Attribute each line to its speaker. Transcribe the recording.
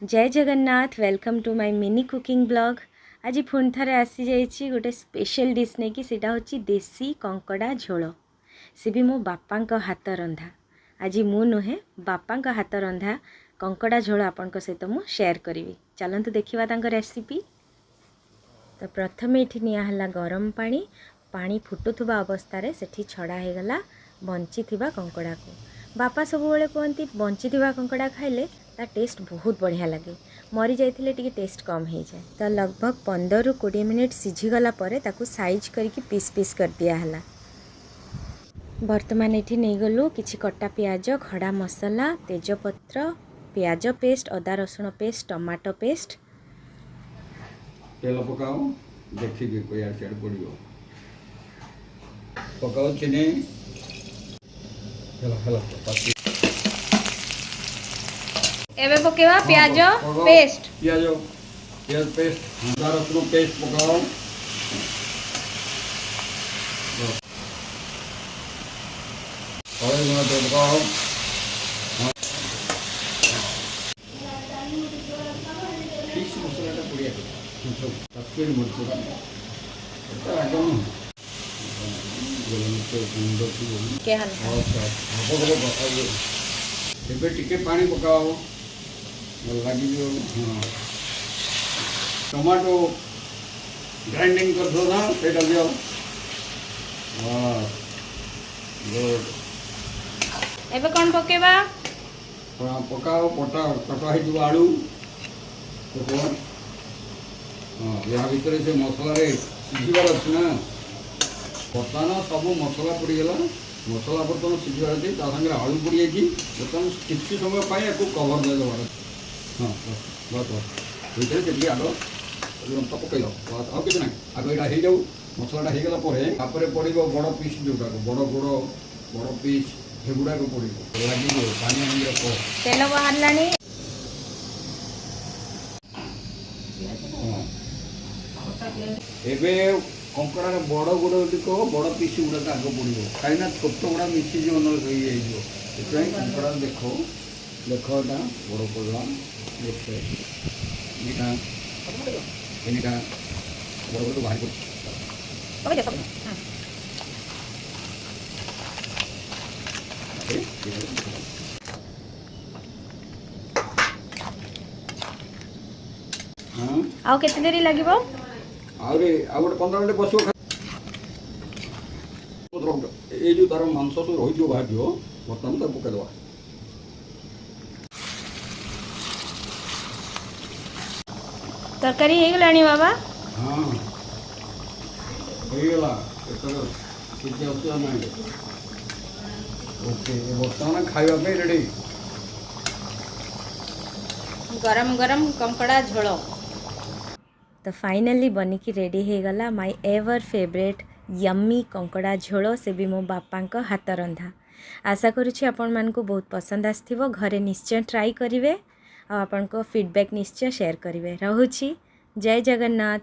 Speaker 1: जय Jagannath welcome to my mini cooking blog. आज पुणी थे आसी जाइए गोटे स्पेशल डिश नहीं कि सीटा हूँ देसी कंकड़ा झोल। सी भी मो बापा हाथ रंधा। आज मु नुहे बापा हाथ रंधा कंकड़ा झोल आपण सहित मु शेयर करी। चलतु देखा रेसिपी। तो प्रथम ये निला गरम पानी पानी फुटुवा अवस्था से छड़ा होगला बंची कंकड़ा को। बापा सब बेले कहती बंची कंकड़ा खाइले ता टेस्ट बहुत बढ़िया लगे, मरी जाइए टी टेस्ट कम हो जाए। तो लगभग 15 ରୁ 20 मिनट सीझीगला ताकू साइज करके पीस पीस कर दिया। बर्तमान ये नहीं गलु किछि कटा पियाज, खड़ा मसला, तेजपत्र, पियाज पेस्ट, अदा रसुण पेस्ट, टमाटो पेस्ट।
Speaker 2: तेल पकाओ देखिए कोई आड़ पड़ो पकाओ चीनी
Speaker 1: एबे पकेवा प्याज पेस्ट
Speaker 2: पियाज पेस्ट अदा रसुण पेस्ट पकाओ। हल्दी गुंड पकाओ। फिश मसला पड़िया कश्मीरी मिर्च टे पानी पकाओ लगे। हाँ टमाटो ग्राइंडिंग कर दो ना से दियो। गुड
Speaker 1: एबे कौन पकेबा
Speaker 2: पकाओ पटा कटा है आलू पकाओ। हाँ या भितर से मसला सीझार अच्छे ना बर्तमान सब मसला पड़गला। मसला बर्तमान सीझार अच्छे सागर आलू पड़ जाए बर्तमान किसी समय या कवर दे देवार। हाँ बस बस भितर से आग लंका पकई बस आउ कि ना आग यहाँ हो जाऊ मसलाटा होगला पड़ो बड़ पीस जोटा बड़ गोड़ बड़ पीस सेगुड़ाक पड़ो लगे पानी
Speaker 1: तेल बाहर।
Speaker 2: एबे कंकड़ार बड़ गोड़ बड़ पीस गुड़ाक आग पड़ो कहीं छोट गुड़ा मिसी जो कंकड़ा देख देख यहाँ बड़ पड़ा देखते यहाँ बड़ बड़ बाहर
Speaker 1: आउ केते देरी लागिबो
Speaker 2: आउरे आ गोटे 15 मिनट बस ये जो तार मांस सब रही बाहर बर्तमान तक पकईदे।
Speaker 1: तरकारी हो गलानी बाबा।
Speaker 2: हाँ होगला किसी असुविधा ना। ओके बर्तमान खावाई रेडी
Speaker 1: गरम गरम कंकड़ा झोल। तो फाइनली बनिकी रेडी हो गला माय एवर फेवरेट यम्मी कंकड़ा झोल से भी मो बापा हाथ रंधा। आशा करुँची आपण मानकु बहुत पसंद आसथिबो। घरे निश्चय ट्राई करिवे आ आपण को फीडबैक निश्चय शेयर करिवे। रहूची जय जगन्नाथ।